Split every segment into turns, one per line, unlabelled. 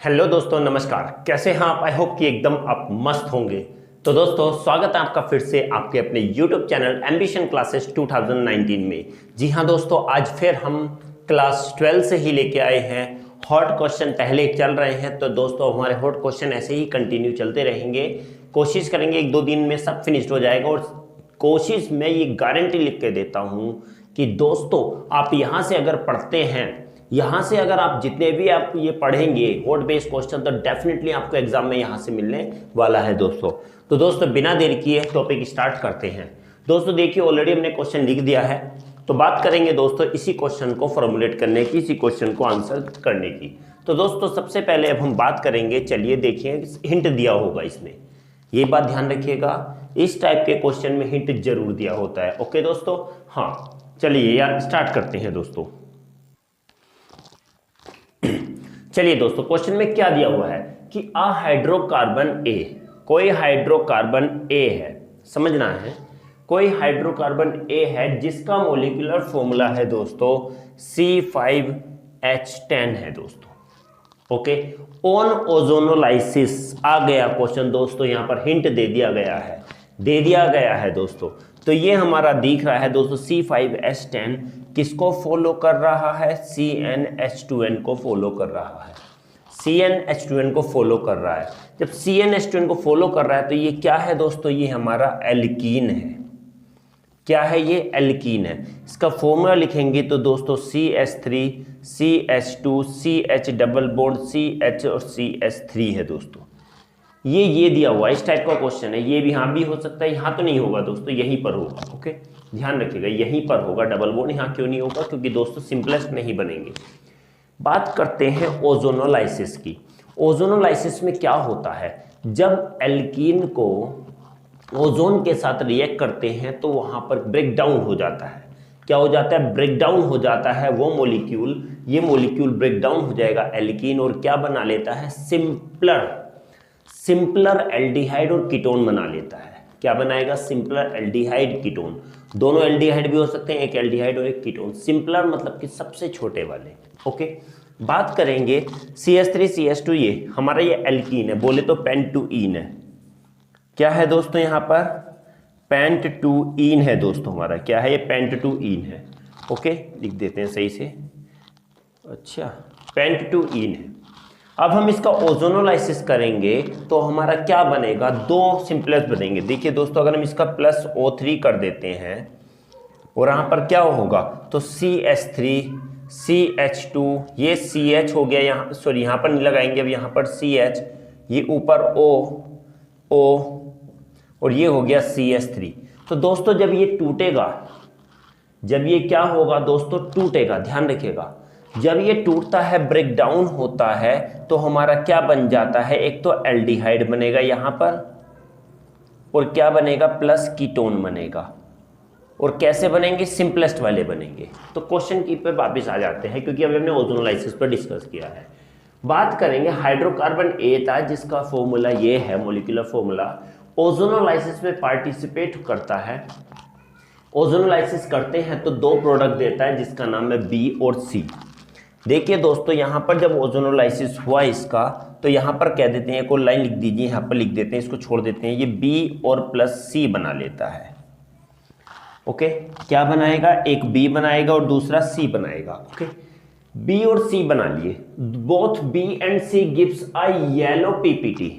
Hello दोस्तों, नमस्कार। कैसे हैं आप? आई होप कि एकदम आप मस्त होंगे। तो दोस्तों, स्वागत है आपका फिर से आपके अपने यूट्यूब चैनल एम्बिशन क्लासेस 2019 में। जी हाँ दोस्तों, आज फिर हम क्लास 12 से ही लेके आए हैं। हॉट क्वेश्चन पहले चल रहे हैं, तो दोस्तों हमारे हॉट क्वेश्चन ऐसे ही कंटिन्यू चलते रहेंगे। कोशिश करेंगे 1-2 दिन में सब फिनिश्ड हो जाएगा। और कोशिश मैं ये गारंटी लिख के देता हूँ कि दोस्तों आप यहाँ से अगर पढ़ते हैं, यहाँ से अगर आप जितने भी आप ये पढ़ेंगे हॉट बेस्ड क्वेश्चन, तो डेफिनेटली आपको एग्जाम में यहाँ से मिलने वाला है दोस्तों। तो दोस्तों बिना देर किए टॉपिक स्टार्ट करते हैं। दोस्तों देखिए, ऑलरेडी हमने क्वेश्चन लिख दिया है, तो बात करेंगे दोस्तों इसी क्वेश्चन को फॉर्मुलेट करने की, इसी क्वेश्चन को आंसर करने की। तो दोस्तों सबसे पहले अब हम बात करेंगे, चलिए देखिए हिंट दिया होगा इसमें, ये बात ध्यान रखिएगा, इस टाइप के क्वेश्चन में हिंट जरूर दिया होता है। ओके दोस्तों, हाँ चलिए यार स्टार्ट करते हैं दोस्तों। चलिए दोस्तों, क्वेश्चन में क्या दिया हुआ है कि अ हाइड्रोकार्बन ए, कोई हाइड्रोकार्बन ए है, समझना है, कोई हाइड्रोकार्बन ए है जिसका मॉलिक्यूलर फॉर्मूला है दोस्तों C5H10 है दोस्तों। ओके, ऑन ओजोनोलाइसिस आ गया क्वेश्चन दोस्तों, यहां पर हिंट दे दिया गया है दोस्तों। तो ये हमारा दिख रहा है दोस्तों, C5H10 किसको फॉलो कर रहा है? CnH2n को फॉलो कर रहा है, CnH2n को फॉलो कर रहा है। जब CnH2n को फॉलो कर रहा है तो ये क्या है दोस्तों? ये हमारा एल्कीन है। क्या है ये? एल्कीन है। इसका फॉर्मूला लिखेंगे तो दोस्तों CH3 CH2 CH double bond CH और CH3 है दोस्तों। ये दिया हुआ इस टाइप का क्वेश्चन है। ये भी यहाँ भी हो सकता है, यहाँ तो नहीं होगा दोस्तों, यहीं पर होगा। ओके, ध्यान रखिएगा, यहीं पर होगा डबल बॉन्ड। यहाँ क्यों नहीं होगा? क्योंकि दोस्तों सिंपलेस्ट नहीं बनेंगे। बात करते हैं ओजोनोलाइसिस की। ओजोनोलाइसिस में क्या होता है? जब एल्कीन को ओजोन के साथ रिएक्ट करते हैं तो वहाँ पर ब्रेक डाउन हो जाता है। क्या हो जाता है? ब्रेक डाउन हो जाता है वो मॉलिक्यूल, ये मॉलिक्यूल ब्रेक डाउन हो जाएगा एल्कीन, और क्या बना लेता है? सिंपलर एल्डिहाइड और कीटोन बना लेता है। क्या बनाएगा? Simpler aldehyde ketone. दोनों एल्डिहाइड भी हो सकते हैं, एक एल्डिहाइड और एक कीटोन। सिंपलर मतलब कि सबसे छोटे वाले। ओके, बात करेंगे CH3 CH2, ये हमारा ये एल्कीन है, बोले तो पेंटुईन है। क्या है दोस्तों? यहाँ पर पेंटुईन है दोस्तों हमारा। क्या है ये? पेंटुईन है। ओके, लिख देते हैं सही से। अच्छा, पेंटुईन है। अब हम इसका ओजोनोलाइसिस करेंगे तो हमारा क्या बनेगा? दो सिंपलेस्ट बनेंगे। देखिए दोस्तों, अगर हम इसका प्लस O3 कर देते हैं और यहाँ पर क्या होगा? तो CH3 CH2, ये CH हो गया, यहाँ सॉरी यहाँ पर नहीं लगाएंगे, अब यहाँ पर CH, ये ऊपर O और ये हो गया CH3। तो दोस्तों जब ये टूटेगा, जब ये क्या होगा दोस्तों? टूटेगा। ध्यान रखिएगा, जब ये टूटता है, ब्रेक डाउन होता है, तो हमारा क्या बन जाता है? एक तो एल्डिहाइड बनेगा यहाँ पर, और क्या बनेगा? प्लस कीटोन बनेगा। और कैसे बनेंगे? सिंपलेस्ट वाले बनेंगे। तो क्वेश्चन की पे वापस आ जाते हैं, क्योंकि अभी हमने ओजोनोलाइसिस पर डिस्कस किया है। बात करेंगे हाइड्रोकार्बन ए था जिसका फॉर्मूला ये है, मॉलिक्यूलर फॉर्मूला। ओजोनोलाइसिस में पार्टिसिपेट करता है, ओजोनोलाइसिस करते हैं तो दो प्रोडक्ट देता है जिसका नाम है B और C। देखिए दोस्तों, यहाँ पर जब ओजोनोलाइसिस हुआ इसका, तो यहाँ पर कह देते हैं, एक और लाइन लिख दीजिए, यहाँ पर लिख देते हैं, इसको छोड़ देते हैं, ये B और प्लस C बना लेता है। ओके, क्या बनाएगा? एक B बनाएगा और दूसरा C बनाएगा। ओके, B और C बना लिए, both B and C gives a yellow PPT।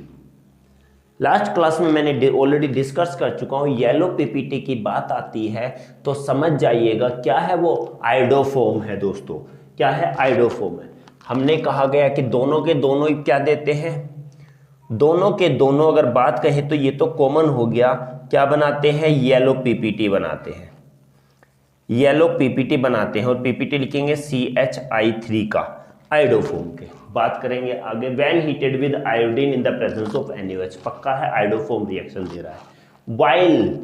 Last class में मैंने ऑलरेडी डिस्कस कर चुका हूं। येलो PPT की बात आती है तो समझ जाइएगा क्या है वो? आयोडोफॉर्म है दोस्तों। क्या है? आयोडोफॉर्म है। हमने कहा गया कि दोनों के दोनों क्या देते हैं? दोनों के दोनों अगर बात कहें तो ये तो कॉमन हो गया, क्या बनाते हैं? येलो PPT बनाते हैं, येलो PPT बनाते हैं। और PPT लिखेंगे CHI3 का, आयोडोफॉर्म के। बात करेंगे आगे, when heated with iodine in the presence of NaOH, पक्का है आयोडोफॉर्म रिएक्शन दे रहा है। वाइल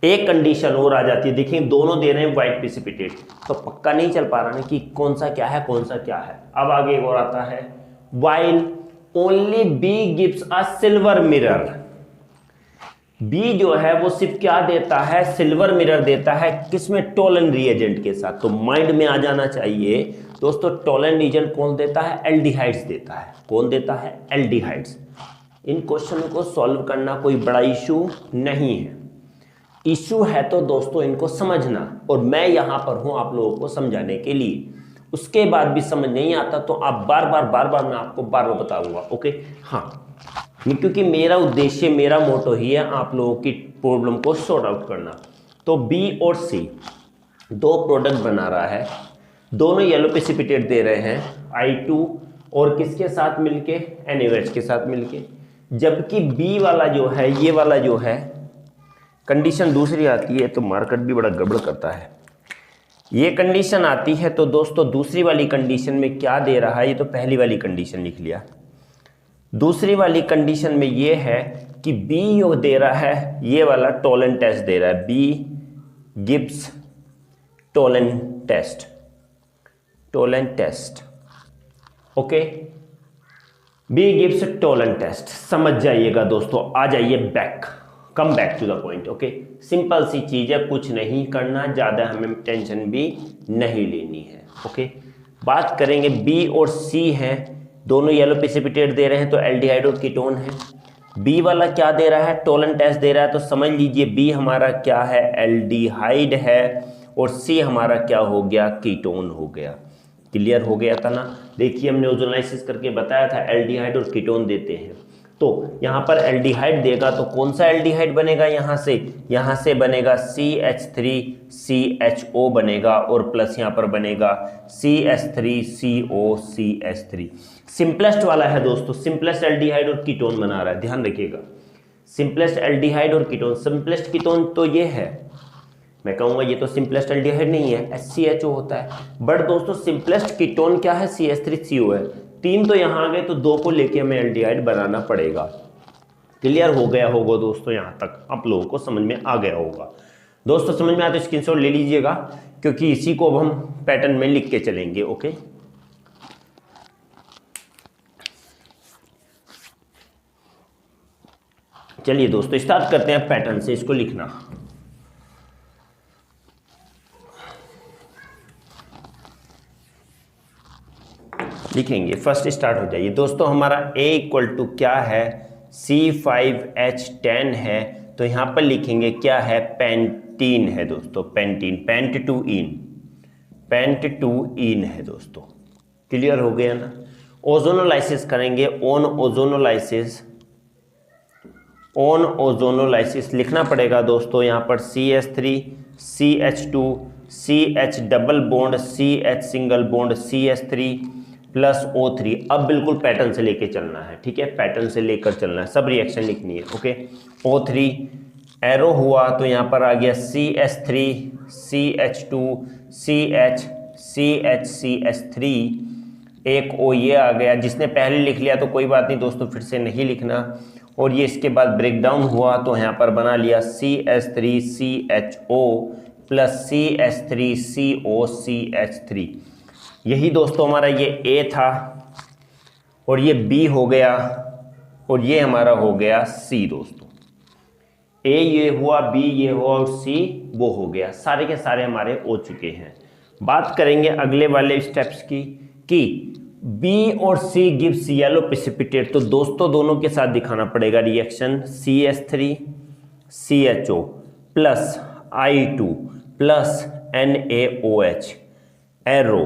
एक कंडीशन और आ जाती है, देखिए दोनों दे रहे हैं व्हाइट प्रेसिपिटेट, तो पक्का नहीं चल पा रहा ना कि कौन सा क्या है, कौन सा क्या है। अब आगे एक और आता है, while only B gives a silver mirror. B जो है वो सिर्फ क्या देता है? सिल्वर मिरर देता है। किसमें? टोलन रिएजेंट के साथ। तो माइंड में आ जाना चाहिए, दोस्तों टॉलेंट रीजन कौन देता है? एल्डिहाइड्स देता है। कौन देता है? एल्डिहाइड्स। इन क्वेश्चन को सॉल्व करना कोई बड़ा इशू नहीं है। इशू है तो दोस्तों इनको समझना, और मैं यहाँ पर हूँ आप लोगों को समझाने के लिए। उसके बाद भी समझ नहीं आता तो आप बार बार मैं आपको बार बताऊंगा। ओके, हाँ, क्योंकि मेरा उद्देश्य, मेरा मोटो ही है आप लोगों की प्रॉब्लम को सॉर्ट आउट करना। तो बी और सी दो प्रोडक्ट बना रहा है, दोनों येलो प्रेसिपिटेट दे रहे हैं I2 और किसके साथ मिलके? NaOH के साथ मिलके। जबकि बी वाला जो है, ये वाला जो है, कंडीशन दूसरी आती है, तो मार्केट भी बड़ा गड़बड़ करता है। ये कंडीशन आती है तो दोस्तों दूसरी वाली कंडीशन में क्या दे रहा है? ये तो पहली वाली कंडीशन लिख लिया। दूसरी वाली कंडीशन में ये है कि बी जो दे रहा है, ये वाला टोलेंट टेस्ट दे रहा है, बी गिब्स टोलेंट टेस्ट। ओके, बी गिब्स टोलेंट टेस्ट। समझ जाइएगा दोस्तों, आ जाइए back, come back to the point. Okay, simple सी चीज है, कुछ नहीं करना, ज़्यादा हमें टेंशन भी नहीं लेनी है। ओके, बात करेंगे बी और सी हैं, दोनों येलो प्रेसिपिटेट दे रहे हैं तो एल्डिहाइड और कीटोन है। बी वाला क्या दे रहा है? टोलेंट टेस्ट दे रहा है, तो समझ लीजिए बी हमारा क्या है? एल्डिहाइड है, और सी हमारा क्या हो गया? कीटोन हो गया। क्लियर हो गया था ना? देखिए हमने ओजोनाइसिस करके बताया था एल्डिहाइड और कीटोन देते हैं। तो यहाँ पर एल्डिहाइड देगा तो कौन सा एल्डिहाइड बनेगा? यहाँ से बनेगा CH3CHO बनेगा, और प्लस यहाँ पर बनेगा CH3COCH3। सिंपलेस्ट वाला है दोस्तों, सिंपलेस्ट एल्डिहाइड और कीटोन बना रहा है, ध्यान रखिएगा। सिंपलेस्ट एल्डिहाइड और कीटोन, सिंपलेस्ट कीटोन तो ये है, मैं कहूँगा ये तो सिंपलेस्ट एल्डिहाइड नहीं है, HCHO होता है। बट दोस्तों सिंपलेस्ट कीटोन क्या है? CH3CO है। तीन तो यहाँ आ गए, तो दो को लेके हमें एल्डिहाइड बनाना पड़ेगा। क्लियर हो गया होगा दोस्तों? यहाँ तक आप लोगों को समझ में आ गया होगा। दोस्तों समझ में आते स्क्रीनशॉट ले लीजिएगा, क्योंकि इसी को अब हम पैटर्न में लिख के चलेंगे। ओके, चलिए दोस्तों स्टार्ट करते हैं पैटर्न से इसको लिखना। लिखेंगे, फर्स्ट स्टार्ट हो जाइए दोस्तों। हमारा A इक्वल टू क्या है? C5H10 है, तो यहाँ पर लिखेंगे क्या है? पेंटीन है दोस्तों, पेंटीन, पेंट टू इन है दोस्तों। क्लियर हो गया ना? ओजोनोलाइसिस करेंगे, ऑन ओजोनोलाइसिस लिखना पड़ेगा दोस्तों। यहाँ पर CH3 CH2 CH double bond CH single bond CH3 plus O3। अब बिल्कुल पैटर्न से लेके चलना है, ठीक है? पैटर्न से लेकर चलना है, सब रिएक्शन लिखनी है। ओके, O3 एरो हुआ तो यहाँ पर आ गया CH3 CH2 CH3, एक O ये आ गया। जिसने पहले लिख लिया तो कोई बात नहीं दोस्तों, फिर से नहीं लिखना। और ये इसके बाद ब्रेक डाउन हुआ तो यहाँ पर बना लिया CH3CHO प्लस CH3COCH3। यही दोस्तों हमारा ये A था, और ये B हो गया, और ये हमारा हो गया C दोस्तों। A ये हुआ, B ये हुआ, और C वो हो गया। सारे के सारे हमारे हो चुके हैं। बात करेंगे अगले वाले स्टेप्स की कि B और C गिव्स येलो प्रेसिपिटेट। तो दोस्तों दोनों के साथ दिखाना पड़ेगा reaction, CH3CHO plus I2 plus NaOH arrow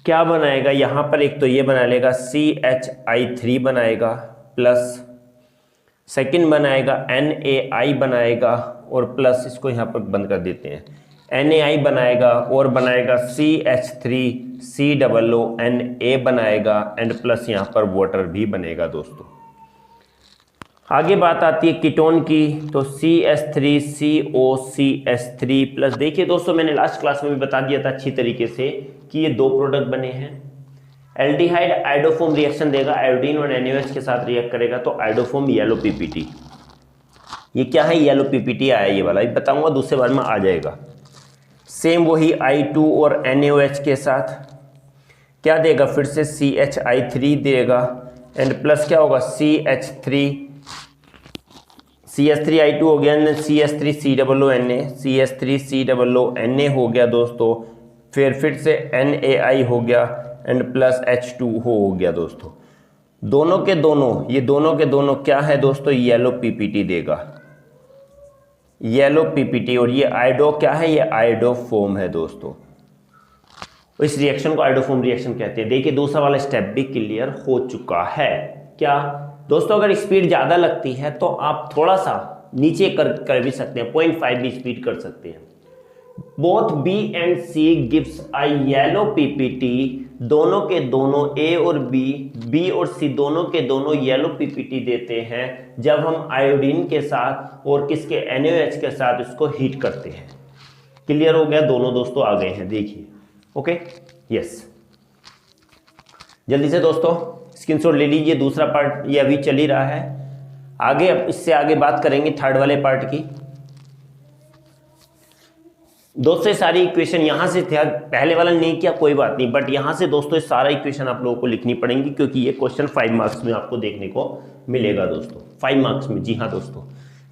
क्या बनाएगा? यहाँ पर एक तो ये बना लेगा CHI3 बनाएगा, प्लस सेकंड बनाएगा NaI बनाएगा, और प्लस इसको यहाँ पर बंद कर देते हैं, NaI बनाएगा, और बनाएगा CH3COONA बनाएगा, एंड प्लस यहाँ पर वाटर भी बनेगा दोस्तों। आगे बात आती है कीटोन की, तो CH3COCH3 प्लस, देखिए दोस्तों मैंने लास्ट क्लास में भी बता दिया था अच्छी तरीके से कि ये दो प्रोडक्ट बने हैं। एल्डिहाइड आइडोफॉर्म रिएक्शन देगा, आयोडीन और NaOH के साथ रिएक्ट करेगा तो आइडोफॉर्म येलो PPT। ये क्या है? येलो PPT आया ये वाला, बताऊंगा दूसरे बार में आ जाएगा। सेम वही I2 और NaOH के साथ क्या देगा? फिर से CHI3 देगा, एंड प्लस क्या होगा? CH3I2 हो गया, CH3COONA हो गया दोस्तों। फिर से NaI हो गया एंड प्लस H2O हो गया दोस्तों। दोनों के दोनों क्या है दोस्तों, येलो PPT देगा, येलो PPT। और ये आइडो क्या है, ये आइडोफोम है दोस्तों। इस रिएक्शन को आइडोफोम रिएक्शन कहते हैं। देखिए दूसरा वाला स्टेप भी क्लियर हो चुका है। क्या दोस्तों, अगर स्पीड ज़्यादा लगती है तो आप थोड़ा सा नीचे कर भी सकते हैं, 0.5 भी स्पीड कर सकते हैं। Both B and C gives a yellow PPT। दोनों के दोनों A और B और C दोनों के दोनों येलो PPT देते हैं जब हम आयोडीन के साथ और किसके NaOH के साथ इसको हीट करते हैं। क्लियर हो गया, दोनों दोस्तों आ गए हैं, देखिए। ओके, यस, जल्दी से दोस्तों स्क्रीनशॉट ले लीजिए। दूसरा पार्ट ये अभी चल ही रहा है, आगे अब इससे आगे बात करेंगे थर्ड वाले पार्ट की। दोस्तों सारी इक्वेशन यहाँ से थे, पहले वाला नहीं किया कोई बात नहीं, बट यहाँ से दोस्तों सारा इक्वेशन आप लोगों को लिखनी पड़ेंगी क्योंकि ये क्वेश्चन 5 मार्क्स में आपको देखने को मिलेगा दोस्तों, 5 मार्क्स में। जी हाँ दोस्तों,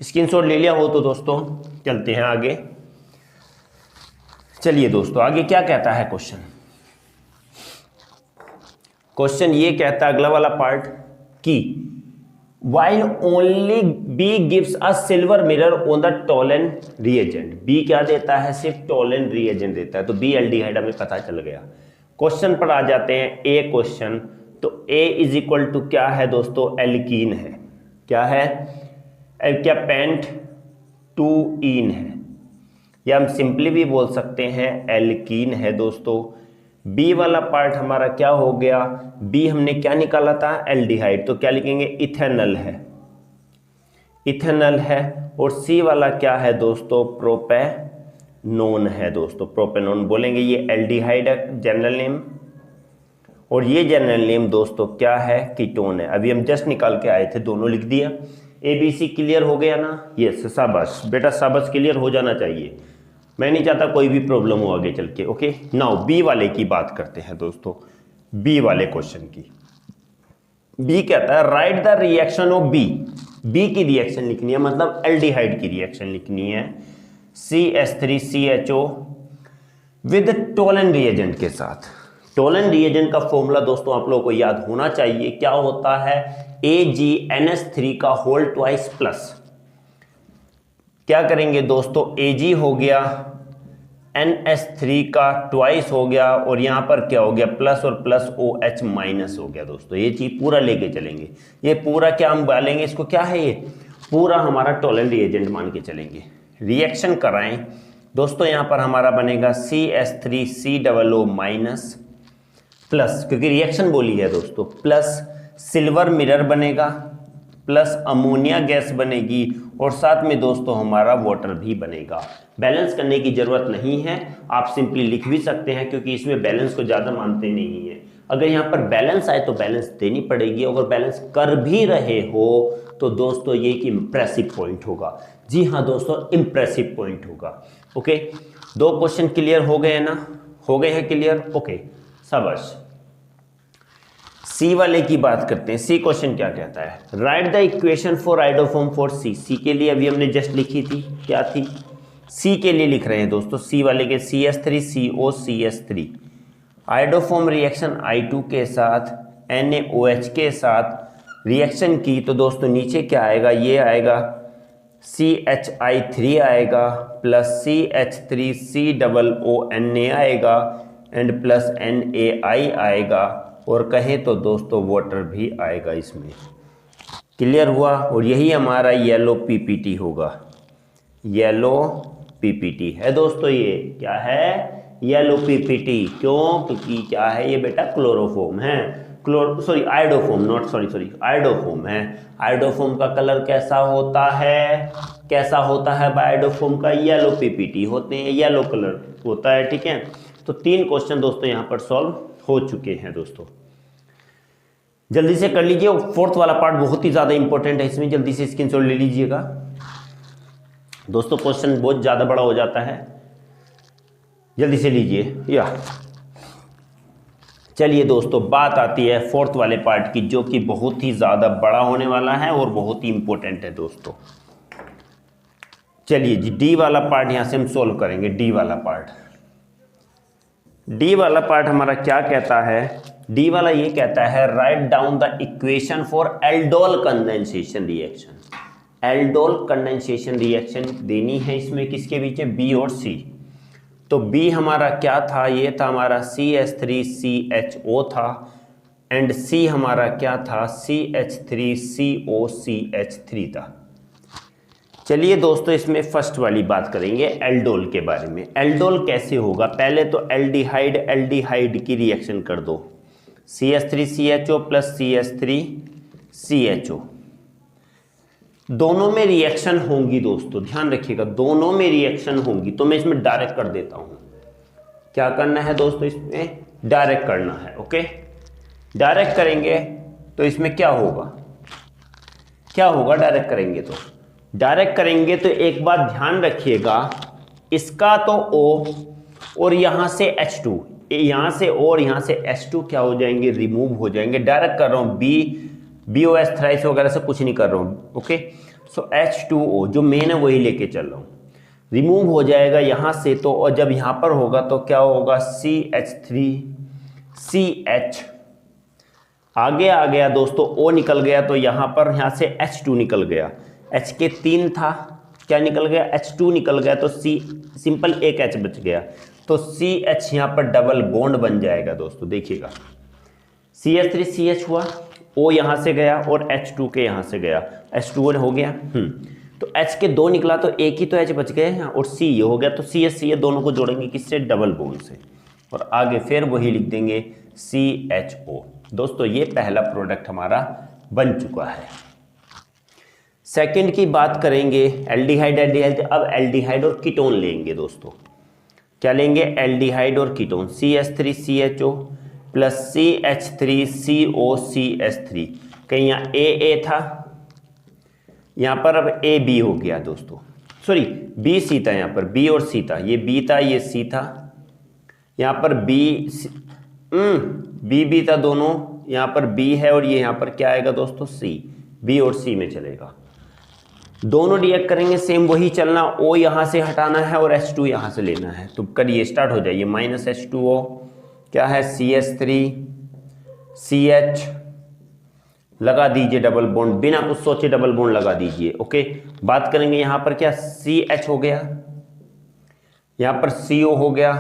स्क्रीनशॉट ले लिया हो तो दोस्तों चलते हैं आगे। चलिए दोस्तों आगे क्या कहता है क्वेश्चन। क्वेश्चन ये कहता है अगला वाला पार्ट कि while only B gives a silver mirror on the toluene reagent। B क्या देता है, सिर्फ टोलन रिएजेंट देता है, तो B एल्डिहाइड हमें पता चल गया। क्वेश्चन पर आ जाते हैं, ए क्वेश्चन। तो A इज इक्वल टू क्या है दोस्तों, एल्कीन है। क्या है, क्या पेंट 2ईन है, या हम सिंपली भी बोल सकते हैं एल्कीन है दोस्तों। बी वाला पार्ट हमारा क्या हो गया, बी हमने क्या निकाला था, एल्डिहाइड, तो क्या लिखेंगे, इथेनॉल है, इथेनॉल है। और सी वाला क्या है दोस्तों, प्रोपेनोन है दोस्तों, प्रोपेनोन बोलेंगे। ये एल्डिहाइड है जनरल नेम, और ये जनरल नेम दोस्तों क्या है, कीटोन है। अभी हम जस्ट निकाल के आए थे, दोनों लिख दिया। ABC क्लियर हो गया ना, यस, शाबाश बेटा, शाबाश, क्लियर हो जाना चाहिए। मैं नहीं चाहता कोई भी प्रॉब्लम हो आगे चल के। ओके, नाउ बी वाले की बात करते हैं दोस्तों, बी वाले क्वेश्चन की। बी कहता है write the reaction of B. B की रिएक्शन लिखनी है, मतलब एल्डिहाइड की रिएक्शन लिखनी है, CH3CHO विद टोलन रिएजेंट के साथ। टोलन रिएजेंट का फॉर्मूला दोस्तों आप लोगों को याद होना चाहिए, क्या होता है, AgNH3 का होल ट्वाइस प्लस क्या करेंगे दोस्तों, Ag हो गया, NH3 का ट्वाइस हो गया, और यहां पर क्या हो गया, प्लस और प्लस OH माइनस हो गया दोस्तों। ये चीज पूरा लेके चलेंगे, ये पूरा क्या हम डालेंगे, इसको क्या है, ये पूरा हमारा टोलन रिएजेंट मान के चलेंगे। रिएक्शन कराएं दोस्तों, यहां पर हमारा बनेगा CH3COO माइनस प्लस, क्योंकि रिएक्शन बोली है दोस्तों, प्लस सिल्वर मिरर बनेगा, प्लस अमोनिया गैस बनेगी, और साथ में दोस्तों हमारा वाटर भी बनेगा। बैलेंस करने की जरूरत नहीं है, आप सिंपली लिख भी सकते हैं क्योंकि इसमें बैलेंस को ज़्यादा मानते नहीं है। अगर यहाँ पर बैलेंस आए तो बैलेंस देनी पड़ेगी, अगर बैलेंस कर भी रहे हो तो दोस्तों ये एक इम्प्रेसिव पॉइंट होगा। जी हाँ दोस्तों, इम्प्रेसिव पॉइंट होगा। ओके, 2 क्वेश्चन क्लियर हो गए ना, हो गए हैं क्लियर। ओके, शाबाश। सी वाले की बात करते हैं। सी क्वेश्चन क्या कहता है, write the equation for iodoform for C. C के लिए अभी हमने जस्ट लिखी थी, क्या थी, सी के लिए लिख रहे हैं दोस्तों, सी वाले के CH3COCH3 आइडोफॉर्म रिएक्शन I2 के साथ NaOH के साथ रिएक्शन की, तो दोस्तों नीचे क्या आएगा, ये आएगा CHI3 आएगा प्लस CH3COO आएगा एंड प्लस NaI आएगा, और कहें तो दोस्तों वाटर भी आएगा इसमें। क्लियर हुआ, और यही हमारा येलो PPT होगा, येलो PPT है दोस्तों। ये क्या है, येलो PPT, क्यों, क्योंकि क्या है ये बेटा, क्लोरोफॉर्म है, आइडोफॉर्म है। आइडोफॉर्म का कलर कैसा होता है, कैसा होता है आइडोफॉर्म का, येलो PPT होते हैं, येलो कलर होता है, ठीक है। तो 3 क्वेश्चन दोस्तों यहाँ पर सॉल्व हो चुके हैं दोस्तों, जल्दी से कर लीजिए। 4th वाला पार्ट बहुत ही ज्यादा इंपॉर्टेंट है, इसमें जल्दी से स्क्रीनशॉट ले लीजिएगा दोस्तों, क्वेश्चन बहुत ज्यादा बड़ा हो जाता है, जल्दी से लीजिए। या चलिए दोस्तों, बात आती है 4th वाले पार्ट की, जो कि बहुत ही ज्यादा बड़ा होने वाला है और बहुत ही इंपॉर्टेंट है दोस्तों। चलिए जी, डी वाला पार्ट यहां से हम सोल्व करेंगे, डी वाला पार्ट। डी वाला पार्ट हमारा क्या कहता है, डी वाला ये कहता है write down the equation for aldol condensation reaction. Aldol condensation reaction देनी है इसमें किसके बीच में, बी और सी। तो बी हमारा क्या था, ये था हमारा CH3CHO था, एंड सी हमारा क्या था, CH3COCH3 था। चलिए दोस्तों इसमें फर्स्ट वाली बात करेंगे एल्डोल के बारे में। एल्डोल कैसे होगा, पहले तो एल्डिहाइड एल्डिहाइड की रिएक्शन कर दो, CH3CHO प्लस CH3CHO, दोनों में रिएक्शन होंगी दोस्तों, ध्यान रखिएगा दोनों में रिएक्शन होंगी। तो मैं इसमें डायरेक्ट कर देता हूं, क्या करना है दोस्तों, इसमें डायरेक्ट करना है। ओके, डायरेक्ट करेंगे तो इसमें क्या होगा, क्या होगा डायरेक्ट करेंगे तो, डायरेक्ट करेंगे तो एक बात ध्यान रखिएगा, इसका तो O और यहां से H2, यहां से O और यहां से H2 क्या हो जाएंगे, रिमूव हो जाएंगे। डायरेक्ट कर रहा हूं, BOS थ्राइस वगैरह से कुछ नहीं कर रहा हूं। ओके, सो H2O जो मेन है वही लेके चल रहा हूं, रिमूव हो जाएगा यहां से तो, और जब यहां पर होगा तो क्या होगा, CH3CH, आगे आ गया दोस्तों, O निकल गया तो यहां पर यहां से H2 निकल गया, H के 3 था, क्या निकल गया, H2 निकल गया, तो C सिंपल एक H बच गया, तो CH यहां पर डबल बॉन्ड बन जाएगा दोस्तों। देखिएगा CH3CH हुआ, O यहां से गया और H2 के यहां से गया, H2O हो गया। तो H के 2 निकला तो एक ही तो H बच गए यहाँ, और C ये हो गया, तो CH दोनों को जोड़ेंगे किससे, डबल बॉन्ड से, और आगे फिर वही लिख देंगे CHO। दोस्तों ये पहला प्रोडक्ट हमारा बन चुका है। सेकंड की बात करेंगे, एल्डिहाइड एल्डिहाइड, अब एल्डिहाइड और कीटोन लेंगे दोस्तों। क्या लेंगे, एल्डिहाइड और कीटोन, CH3CHO प्लस CH3COCH3, कहीं यहाँ AA था, यहाँ पर अब AB हो गया दोस्तों, सॉरी BC था, यहाँ पर B और C था, ये B था ये C था, यहाँ पर B था दोनों, यहाँ पर B है और ये यहाँ पर क्या आएगा दोस्तों, C, B और C में चलेगा। दोनों रिएक्ट करेंगे, सेम वही चलना, O यहाँ से हटाना है और H2 यहाँ से लेना है, तो करिए स्टार्ट हो जाइए, माइनस H2O क्या है, CH3CH, लगा दीजिए डबल बॉन्ड, बिना कुछ सोचे डबल बॉन्ड लगा दीजिए। ओके, बात करेंगे यहाँ पर क्या, CH हो गया, यहाँ पर CO हो गया,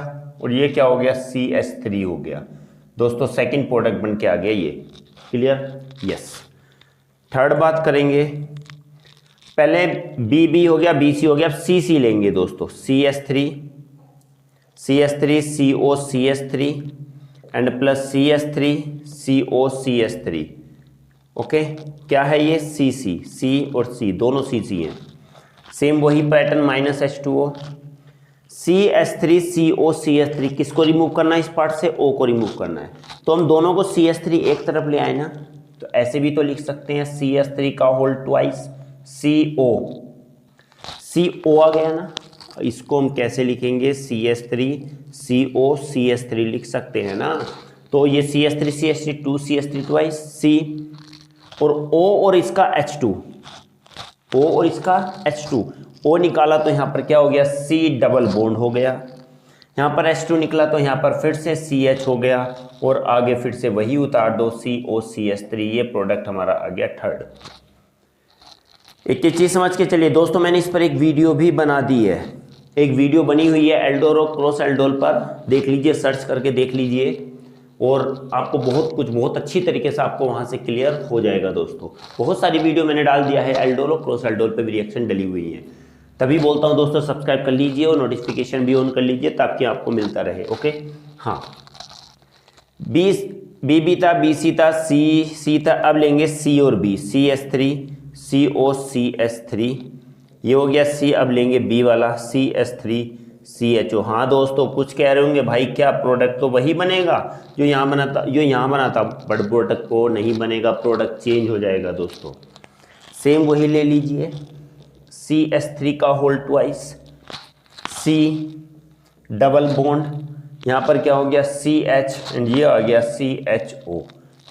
और ये क्या हो गया, CH3 हो गया दोस्तों। सेकंड प्रोडक्ट बन के आ गया ये, क्लियर, यस। थर्ड बात करेंगे, पहले BB हो गया, BC हो गया, अब CC लेंगे दोस्तों, CH3COCH3 and plus CH3COCH3। Okay, क्या है ये, CC, C और C दोनों CC हैं, सेम वही पैटर्न, माइनस H2O, CH3COCH3 किसको रिमूव करना है, इस पार्ट से O को रिमूव करना है, तो हम दोनों को CH3 एक तरफ ले आए ना, तो ऐसे भी तो लिख सकते हैं, CH3 का होल ट्वाइस CO आ गया ना, इसको हम कैसे लिखेंगे, CH3COCH3 लिख सकते हैं ना, तो ये CH3 2 CH3 ट्वाइस C, और O और इसका H2, O और इसका H2, O निकाला तो यहाँ पर क्या हो गया, C डबल बॉन्ड हो गया, यहाँ पर H2 निकला तो यहाँ पर फिर से CH हो गया, और आगे फिर से वही उतार दो COCH3, ये प्रोडक्ट हमारा आ गया थर्ड। एक चीज़ समझ के चलिए दोस्तों, मैंने इस पर एक वीडियो भी बना दी है, एक वीडियो बनी हुई है एल्डोल और क्रॉस एल्डोल पर, देख लीजिए, सर्च करके देख लीजिए, और आपको बहुत अच्छी तरीके से आपको वहाँ से क्लियर हो जाएगा दोस्तों। बहुत सारी वीडियो मैंने डाल दिया है, एल्डोल और क्रॉस एल्डोल पर भी रिएक्शन डली हुई है, तभी बोलता हूँ दोस्तों सब्सक्राइब कर लीजिए और नोटिफिकेशन भी ऑन कर लीजिए ताकि आपको मिलता रहे। ओके, हाँ, BB था, BC था, C था, अब लेंगे C और B, CH3COCH3, ये हो गया C, अब लेंगे B वाला CH3CHO। हाँ दोस्तों, कुछ कह रहे होंगे भाई क्या प्रोडक्ट तो वही बनेगा जो यहाँ बना था, बट प्रोडक्ट को नहीं बनेगा, प्रोडक्ट चेंज हो जाएगा दोस्तों। सेम वही ले लीजिए, CH3 का whole twice C double bond, यहाँ पर क्या हो गया CH, एंड ये आ गया CHO।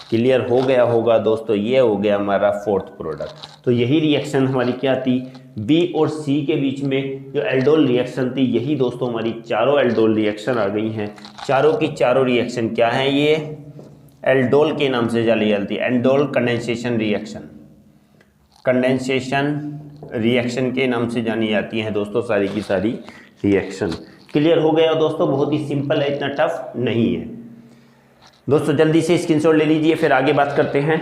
क्लियर हो गया होगा दोस्तों, ये हो गया हमारा फोर्थ प्रोडक्ट। तो यही रिएक्शन हमारी क्या थी, B और C के बीच में जो एल्डोल रिएक्शन थी, यही दोस्तों हमारी चारों एल्डोल रिएक्शन आ गई हैं। चारों की चारों रिएक्शन क्या है, ये एल्डोल के नाम से जानी जाती है, aldol condensation reaction, condensation reaction के नाम से जानी जाती हैं दोस्तों सारी की सारी रिएक्शन। क्लियर हो गया दोस्तों, बहुत ही सिंपल है, इतना टफ नहीं है दोस्तों। जल्दी से स्क्रीनशॉट ले लीजिए, फिर आगे बात करते हैं।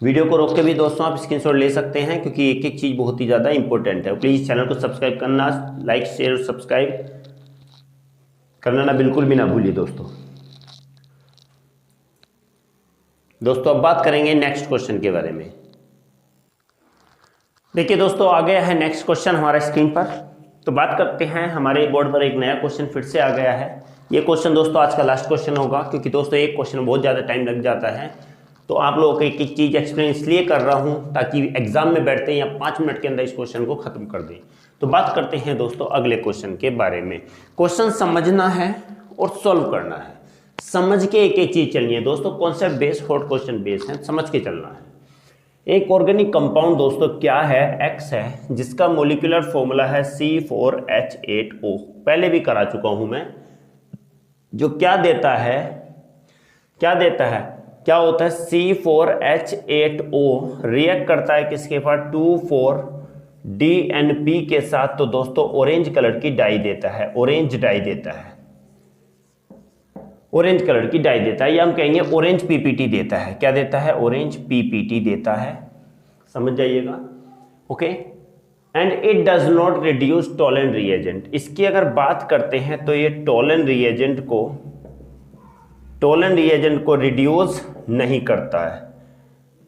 वीडियो को रोक के भी दोस्तों आप स्क्रीनशॉट ले सकते हैं, क्योंकि एक एक चीज़ बहुत ही ज़्यादा इंपॉर्टेंट है। प्लीज़ चैनल को सब्सक्राइब करना, लाइक शेयर और सब्सक्राइब करना ना बिल्कुल भी ना भूलिए दोस्तों। दोस्तों अब बात करेंगे नेक्स्ट क्वेश्चन के बारे में। देखिए दोस्तों, आ गया है नेक्स्ट क्वेश्चन हमारा स्क्रीन पर। तो बात करते हैं, हमारे बोर्ड पर एक नया क्वेश्चन फिर से आ गया है। ये क्वेश्चन दोस्तों आज का लास्ट क्वेश्चन होगा, क्योंकि दोस्तों एक क्वेश्चन में बहुत ज़्यादा टाइम लग जाता है। तो आप लोगों को एक एक चीज़ एक्सप्लेन इसलिए कर रहा हूँ ताकि एग्जाम में बैठते हैं या 5 मिनट के अंदर इस क्वेश्चन को खत्म कर दें। तो बात करते हैं दोस्तों अगले क्वेश्चन के बारे में। क्वेश्चन समझना है और सॉल्व करना है, समझ के एक एक चीज़ चलनी है दोस्तों। Concept based short question based है, समझ के चलना है। एक ऑर्गेनिक कंपाउंड दोस्तों क्या है, एक्स है, जिसका मोलिकुलर फॉर्मूला है C4H8O। पहले भी करा चुका हूं मैं। जो क्या देता है, क्या होता है, C4H8O रिएक्ट करता है किसके साथ, 2,4-DNP के साथ। तो दोस्तों ऑरेंज कलर की डाई देता है, ऑरेंज डाई देता है, ऑरेंज कलर की डाई देता है, या हम कहेंगे ऑरेंज पीपीटी देता है। क्या देता है, ऑरेंज पीपीटी देता है, समझ जाइएगा। Okay, and it does not reduce tolerant reagent. इसकी अगर बात करते हैं तो ये टोलेंट रिएजेंट को रिड्यूस नहीं करता है,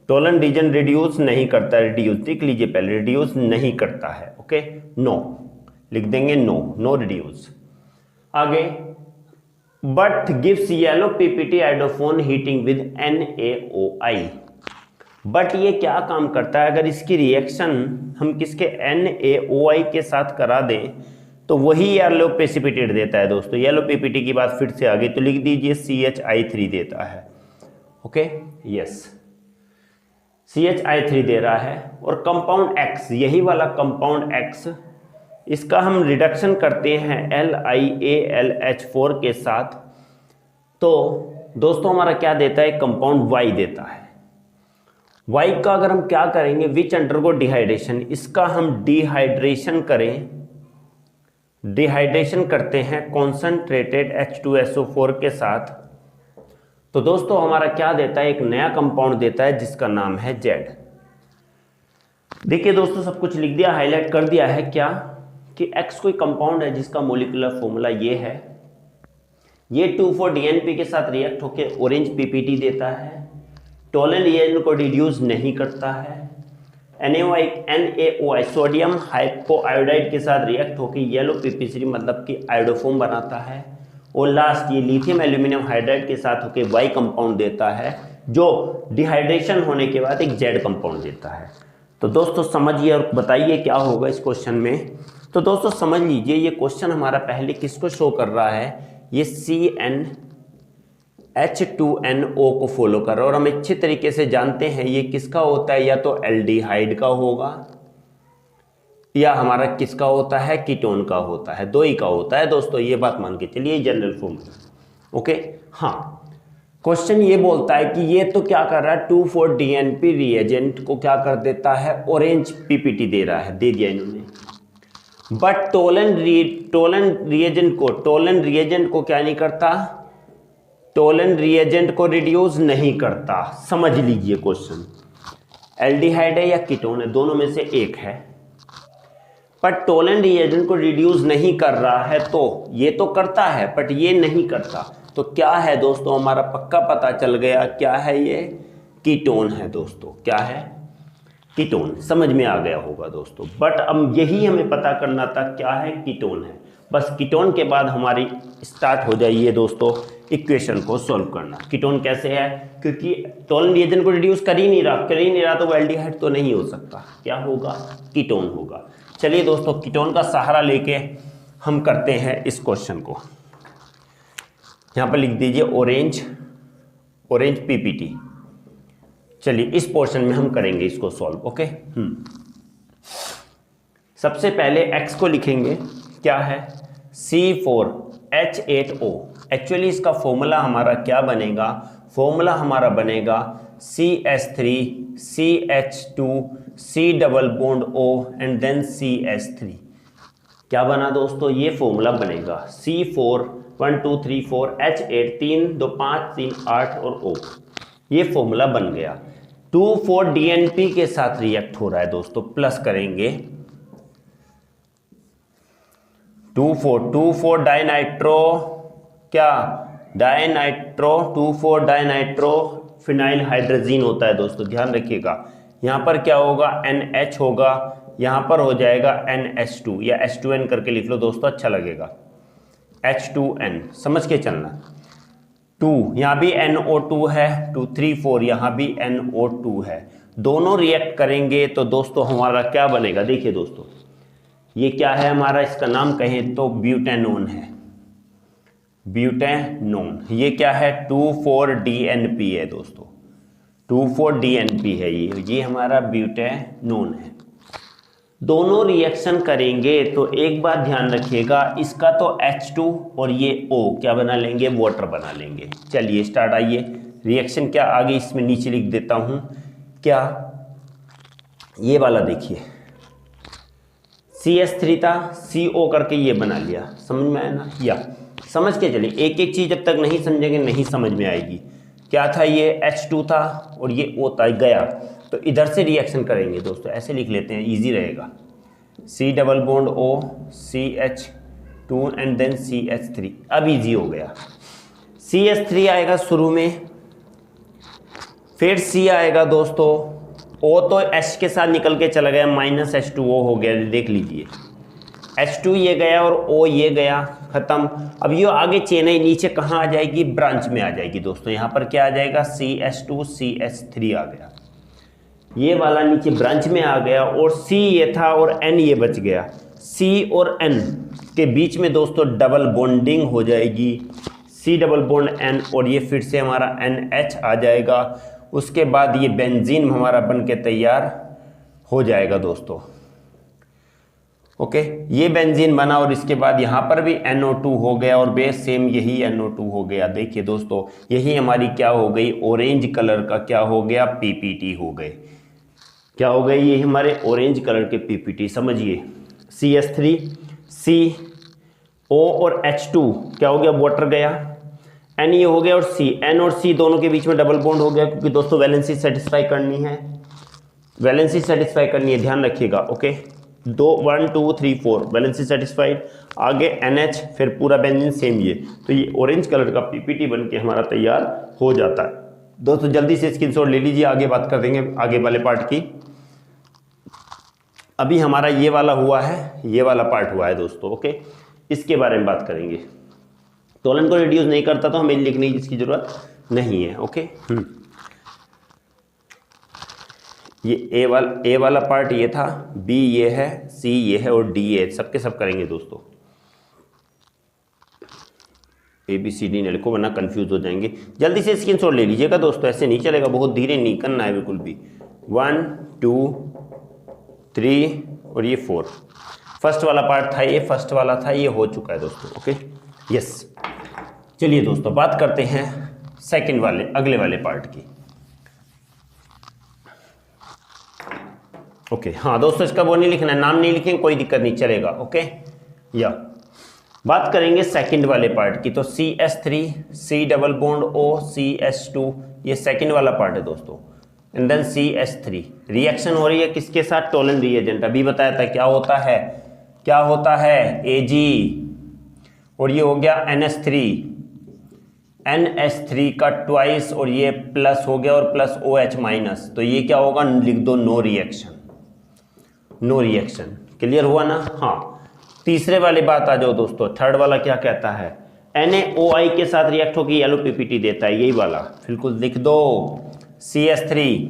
टोलेंट रिएजेंट रिड्यूस नहीं करता है, रिड्यूस देख लीजिए पहले, रिड्यूस नहीं करता है। ओके, नो लिख देंगे, नो रिड्यूस। आगे, but gives yellow PPT iodoform heating with NaOI। But ये क्या काम करता है, अगर इसकी रिएक्शन हम किसके NaOI के साथ करा दें तो वही येलो प्रेसिपिटेट देता है दोस्तों। येलो पीपीटी की बात फिर से आ गई, तो लिख दीजिए CHI3 देता है। ओके, यस, CHI3 दे रहा है। और कंपाउंड X, यही वाला कंपाउंड X, इसका हम रिडक्शन करते हैं LiAlH4 के साथ, तो दोस्तों हमारा क्या देता है, कंपाउंड Y देता है। Y का अगर हम क्या करेंगे, विच अंडरगो डिहाइड्रेशन, इसका हम डिहाइड्रेशन करते हैं कॉन्सनट्रेटेड H2SO4 के साथ। तो दोस्तों हमारा क्या देता है, एक नया कंपाउंड देता है जिसका नाम है Z। देखिए दोस्तों, सब कुछ लिख दिया, हाईलाइट कर दिया है क्या, कि X कोई कंपाउंड है जिसका मोलिकुलर फॉर्मूला ये है, ये 2,4-DNP के साथ रिएक्ट होकर ऑरेंज पीपीटी देता है, टोलेंट रिएजेंट को रिड्यूस नहीं करता है, NaOI सोडियम हाइपोआयोडाइड के साथ रिएक्ट होकर येलो पीपीसी मतलब कि आयोडोफॉर्म बनाता है, और लास्ट ये लिथियम एल्यूमिनियम हाइड्राइड के साथ होकर Y कंपाउंड देता है, जो डिहाइड्रेशन होने के बाद एक Z कंपाउंड देता है। तो दोस्तों समझिए और बताइए क्या होगा इस क्वेश्चन में। तो दोस्तों समझ लीजिए, ये क्वेश्चन हमारा पहले किसको शो कर रहा है, ये CnH2NO को फॉलो कर रहा है, और हम अच्छे तरीके से जानते हैं ये किसका होता है, या तो एल्डिहाइड का होगा या हमारा किसका होता है, कीटोन का होता है, दो ही का होता है दोस्तों, ये बात मान के चलिए, जनरल फॉर्मूला। ओके, हाँ, क्वेश्चन ये बोलता है कि ये तो क्या कर रहा है, 2,4-DNP रिएजेंट को क्या कर देता है, ऑरेंज पीपीटी दे रहा है, दे दिया इन्होंने। बट टोलेंट रिएजेंट को क्या नहीं करता, टोलेंट रिएजेंट को रिड्यूस नहीं करता। समझ लीजिए क्वेश्चन, एल्डिहाइड है या कीटोन है, दोनों में से एक है, पर टोलेंट रिएजेंट को रिड्यूस नहीं कर रहा है, तो ये तो करता है बट ये नहीं करता। तो क्या है दोस्तों, हमारा पक्का पता चल गया, क्या है ये, कीटोन है दोस्तों। क्या है, कीटोन, समझ में आ गया होगा दोस्तों। बट अब यही हमें पता करना था, क्या है, कीटोन है। बस कीटोन के बाद हमारी स्टार्ट हो जाइए दोस्तों इक्वेशन को सॉल्व करना। कीटोन कैसे है, क्योंकि टोलेंट रिएजेंट को रिड्यूस कर ही नहीं रहा तो वो एल्डिहाइड तो नहीं हो सकता, क्या होगा, कीटोन होगा। चलिए दोस्तों, कीटोन का सहारा लेके हम करते हैं इस क्वेश्चन को। यहाँ पर लिख दीजिए ऑरेंज पीपीटी। चलिए इस पोर्शन में हम करेंगे इसको सॉल्व। ओके, सबसे पहले x को लिखेंगे, क्या है, C4H8O। एक्चुअली इसका फॉर्मूला हमारा क्या बनेगा, फॉर्मूला हमारा बनेगा CS3 CH2 C double bond O and then CS3। क्या बना दोस्तों, ये फॉर्मूला बनेगा C4 1 2 3 4 H8 3 2 5 3 8 और O। ये फॉर्मूला बन गया। 2,4 DNP के साथ रिएक्ट हो रहा है दोस्तों, प्लस करेंगे 2,4 डाइनाइट्रो, क्या डाइनाइट्रो 2,4 डाइनाइट्रो फिनाइल हाइड्रोजीन होता है दोस्तों, ध्यान रखिएगा। यहाँ पर क्या होगा, NH होगा, यहाँ पर हो जाएगा NH2 या H2N करके लिख लो दोस्तों, अच्छा लगेगा, H2N, समझ के चलना। 2 यहाँ भी NO2 है, 2 3 4 यहाँ भी NO2 है। दोनों रिएक्ट करेंगे तो दोस्तों हमारा क्या बनेगा, देखिए दोस्तों ये क्या है हमारा, इसका नाम कहें तो ब्यूटेनोन है, ब्यूटेनोन। ये क्या है, 2,4 DNP है दोस्तों, 2,4 DNP है ये हमारा ब्यूटेनोन है। दोनों रिएक्शन करेंगे तो एक बात ध्यान रखिएगा, इसका तो H2 और ये O क्या बना लेंगे, वाटर बना लेंगे। चलिए स्टार्ट, आइए रिएक्शन क्या आगे इसमें नीचे लिख देता हूं, क्या ये वाला देखिए CS3 था, CO करके ये बना लिया, समझ में आया ना, या समझ के चलिए, एक एक चीज जब तक नहीं समझेंगे नहीं समझ में आएगी। क्या था, ये H2 था और ये O था, गया तो इधर से रिएक्शन करेंगे दोस्तों, ऐसे लिख लेते हैं, इजी रहेगा। C double bond O CH2 and then CH3, अब इजी हो गया। CH3 आएगा शुरू में, फिर C आएगा दोस्तों, O तो H के साथ निकल के चला गया, माइनस H2O हो गया, देख लीजिए H2 ये गया और O ये गया, खत्म। अब ये आगे चेन है, नीचे कहाँ आ जाएगी, ब्रांच में आ जाएगी दोस्तों। यहाँ पर क्या आ जाएगा, CH2 CH3 आ गया, ये वाला नीचे ब्रांच में आ गया, और C ये था और N ये बच गया। C और N के बीच में दोस्तों डबल बॉन्डिंग हो जाएगी, C डबल बॉन्ड N, और ये फिर से हमारा NH आ जाएगा। उसके बाद ये बेंजीन हमारा बन के तैयार हो जाएगा दोस्तों। ओके, ये बेंजीन बना और इसके बाद यहाँ पर भी NO2 हो गया और बेस सेम यही NO2 हो गया। देखिए दोस्तों, यही हमारी क्या हो गई, ऑरेंज कलर का क्या हो गया, PPT हो गए। क्या हो गए, ये हमारे ऑरेंज कलर के PPT, समझिए। CH3 CO और H2 क्या हो गया, वाटर गया, N ये हो गया और C, N और C दोनों के बीच में डबल बॉन्ड हो गया, क्योंकि दोस्तों वैलेंसी सेटिस्फाई करनी है, वैलेंसी सेटिस्फाई करनी है, ध्यान रखिएगा। ओके, 1 2 3 4 वैलेंसी सेटिस्फाइड, आगे NH, फिर पूरा बेंजीन सेम ये, तो ये ऑरेंज कलर का PPT बन के हमारा तैयार हो जाता है दोस्तों। जल्दी से स्क्रीनशॉट ले लीजिए, आगे बात कर देंगे आगे वाले पार्ट की। अभी हमारा ये वाला हुआ है, ये वाला पार्ट हुआ है दोस्तों। ओके, इसके बारे में बात करेंगे। तोलन को रिड्यूस नहीं करता तो हमें लिखने की इसकी जरूरत नहीं है। ओके, ये ए वाला पार्ट ये था, B ये है, C ये है और D ये, सबके सब करेंगे दोस्तों। ABCD ने लिखो वरना कंफ्यूज हो जाएंगे। जल्दी से स्क्रीनशॉट ले लीजिएगा दोस्तों, ऐसे नहीं चलेगा, बहुत धीरे नहीं करना है बिल्कुल भी। 1 2 3 और ये 4, फर्स्ट वाला पार्ट था ये, फर्स्ट वाला था ये, हो चुका है दोस्तों। Okay, yes. चलिए दोस्तों बात करते हैं सेकंड वाले, अगले वाले पार्ट की। ओके, हाँ दोस्तों, इसका वो नहीं लिखना है, नाम नहीं लिखेंगे कोई दिक्कत नहीं, चलेगा। ओके, या बात करेंगे सेकंड वाले पार्ट की। तो CH3 C double bond O CH2, ये सेकंड वाला पार्ट है दोस्तों, एंड देन CH3 रिएक्शन हो रही है किसके साथ, टोलन रिएजेंट। अभी बताया था क्या होता है, क्या होता है, Ag, और ये हो गया NH3 का ट्वाइस, और ये प्लस हो गया और प्लस OH माइनस, तो ये क्या होगा, लिख दो no reaction, no reaction. Clear हुआ ना। हाँ, तीसरे वाली बात आ जाओ दोस्तों। थर्ड वाला क्या कहता है, NaOI के साथ रिएक्ट होकर येलो PPT देता है, यही वाला बिल्कुल लिख दो। CH3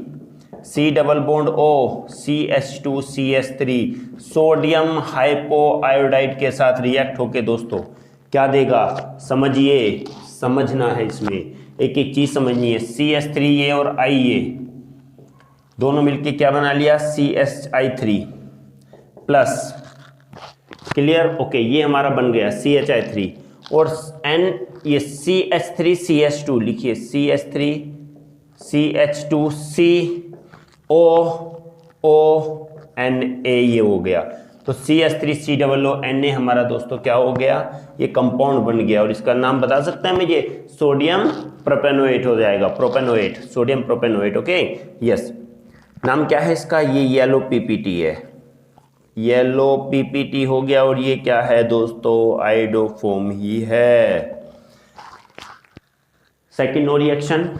C double bond O CH2 CH3 sodium hypoiodide के साथ रिएक्ट होके दोस्तों क्या देगा, समझिए, समझना है, इसमें एक एक चीज समझनी है। CH3 ये और I ये दोनों मिलके क्या बना लिया, CHI3 प्लस क्लियर, ओके। ये हमारा बन गया CHI3 और N ये CH3 CH2 लिखिए, CH3 CH2 COONA ये हो गया। तो CH3COONA हमारा दोस्तों क्या हो गया, ये कंपाउंड बन गया और इसका नाम बता सकते हैं मुझे, सोडियम प्रोपेनोएट हो जाएगा, propanoate, sodium propanoate, okay yes. नाम क्या है इसका, ये येलो पीपीटी है, येलो पीपीटी हो गया। और ये क्या है दोस्तों, आइडोफोम ही है। सेकंड नो रिएक्शन,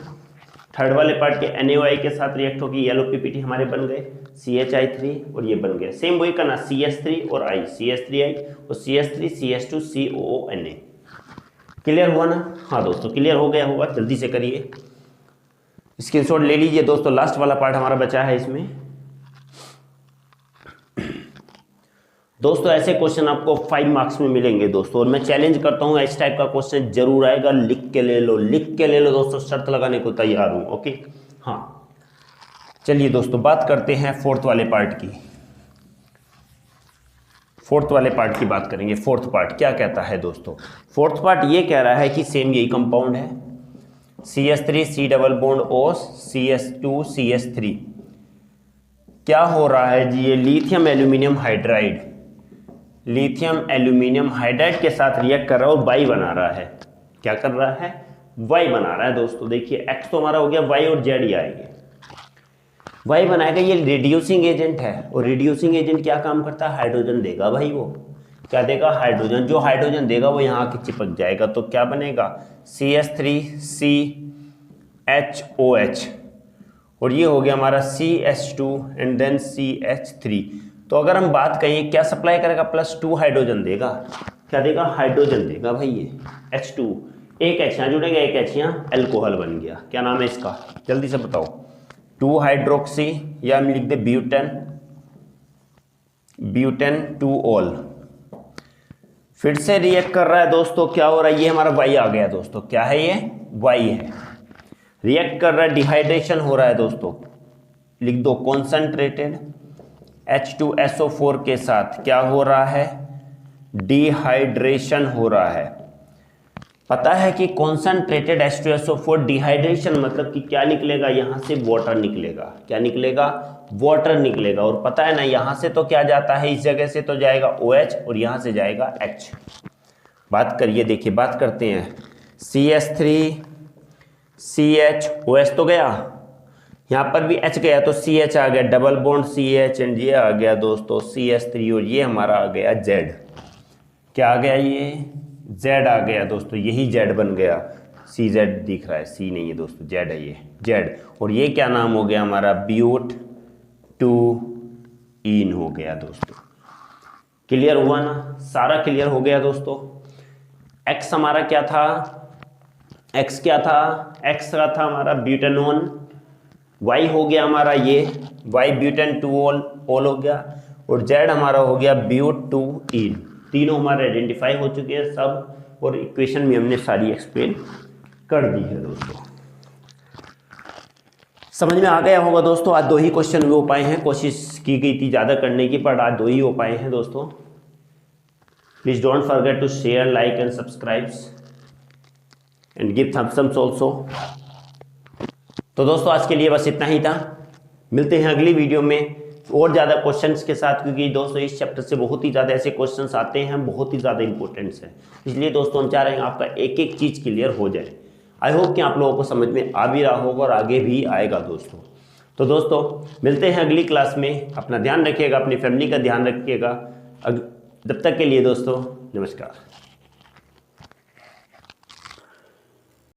थर्ड वाले पार्ट के NaOH के साथ रिएक्ट होगी, येलो पीपीटी हमारे बन गए CHI3 और ये बन गया। सेम वही करना, CH3 और I, CH3I और CH3 CH2 COONA। क्लियर हुआ ना? हाँ दोस्तों क्लियर हो गया होगा, जल्दी से करिए, स्क्रीनशॉट ले लीजिए दोस्तों। लास्ट वाला पार्ट हमारा बचा है इसमें दोस्तों। ऐसे क्वेश्चन आपको 5 मार्क्स में मिलेंगे दोस्तों, और मैं चैलेंज करता हूँ इस टाइप का क्वेश्चन जरूर आएगा, लिख के ले लो, लिख के ले लो दोस्तों, शर्त लगाने को तैयार हूँ, ओके हाँ। चलिए दोस्तों बात करते हैं फोर्थ वाले पार्ट की, फोर्थ वाले पार्ट की बात करेंगे। फोर्थ पार्ट क्या कहता है दोस्तों, फोर्थ पार्ट ये कह रहा है कि सेम यही कंपाउंड है, CH3 C double bond O CH2 CH3, क्या हो रहा है जी, ये lithium aluminium hydride, lithium aluminium hydride के साथ रिएक्ट कर रहा है और वाई बना रहा है। क्या कर रहा है, वाई बना रहा है दोस्तों। देखिए एक्स तो हमारा हो गया, वाई और जेड ही आएंगे, वाई बनाएगा। ये रिड्यूसिंग एजेंट है और रिड्यूसिंग एजेंट क्या काम करता है, हाइड्रोजन देगा भाई, वो क्या देगा, हाइड्रोजन। जो हाइड्रोजन देगा वो यहाँ के चिपक जाएगा, तो क्या बनेगा CH3CHOH और ये हो गया हमारा CH2 एंड देन CH3। तो अगर हम बात करें क्या सप्लाई करेगा, +2 हाइड्रोजन देगा, क्या देगा, हाइड्रोजन देगा भाई। ये H2, एक H यहाँ जुड़ेगा, एक H यहाँ, एल्कोहल बन गया। क्या नाम है इसका, जल्दी से बताओ, 2 हाइड्रोक्सी या हम लिख दे ब्यूटेन, ब्यूटेन 2 ऑल। फिर से रिएक्ट कर रहा है दोस्तों, क्या हो रहा है, ये हमारा वाई आ गया दोस्तों, क्या है ये, वाई है, रिएक्ट कर रहा है, डिहाइड्रेशन हो रहा है दोस्तों, लिख दो कॉन्सेंट्रेटेड H2SO4 के साथ क्या हो रहा है, डिहाइड्रेशन हो रहा है। पता है कि कॉन्सेंट्रेटेड H2SO4 डिहाइड्रेशन मतलब कि क्या निकलेगा, यहां से वाटर निकलेगा, क्या निकलेगा, वाटर निकलेगा। और पता है ना यहाँ से तो क्या जाता है, इस जगह से तो जाएगा OH और यहां से जाएगा H। बात करिए, देखिए बात करते हैं, CH3CHOH तो गया, यहाँ पर भी H गया तो CH आ गया, डबल बॉन्ड CH एंड ये आ गया दोस्तों CH3 और ये हमारा आ गया Z। क्या आ गया, ये Z आ गया दोस्तों, यही Z बन गया, CZ दिख रहा है, C नहीं है दोस्तों, Z है ये Z। और ये क्या नाम हो गया हमारा, ब्यूट-2-ईन हो गया दोस्तों। क्लियर हुआ ना, सारा क्लियर हो गया दोस्तों। X हमारा क्या था, X क्या था, X का था हमारा ब्यूटेनॉन, Y हो गया हमारा ये Y ब्यूटेन 2 ऑल हो गया, और Z हमारा हो गया ब्यूट-2-ईन। तीनों हमारे आइडेंटिफाई हो चुके हैं सब, और इक्वेशन में हमने सारी एक्सप्लेन कर दी है दोस्तों। समझ में आ गया होगा दोस्तों। आज 2 ही क्वेश्चन हो पाए हैं, कोशिश की गई थी ज़्यादा करने की, पर आज 2 ही हो पाए हैं दोस्तों। Please don't forget to share, like and subscribe and give thumbs up also. तो दोस्तों आज के लिए बस इतना ही था, मिलते हैं अगली वीडियो में और ज़्यादा क्वेश्चंस के साथ, क्योंकि दोस्तों इस चैप्टर से बहुत ही ज़्यादा ऐसे क्वेश्चंस आते हैं, बहुत ही ज़्यादा इंपॉर्टेंट्स हैं। इसलिए दोस्तों हम चाह रहे हैं आपका एक एक चीज़ क्लियर हो जाए। आई होप कि आप लोगों को समझ में आ भी रहा होगा और आगे भी आएगा दोस्तों। तो दोस्तों मिलते हैं अगली क्लास में, अपना ध्यान रखिएगा, अपनी फैमिली का ध्यान रखिएगा। जब तक के लिए दोस्तों नमस्कार।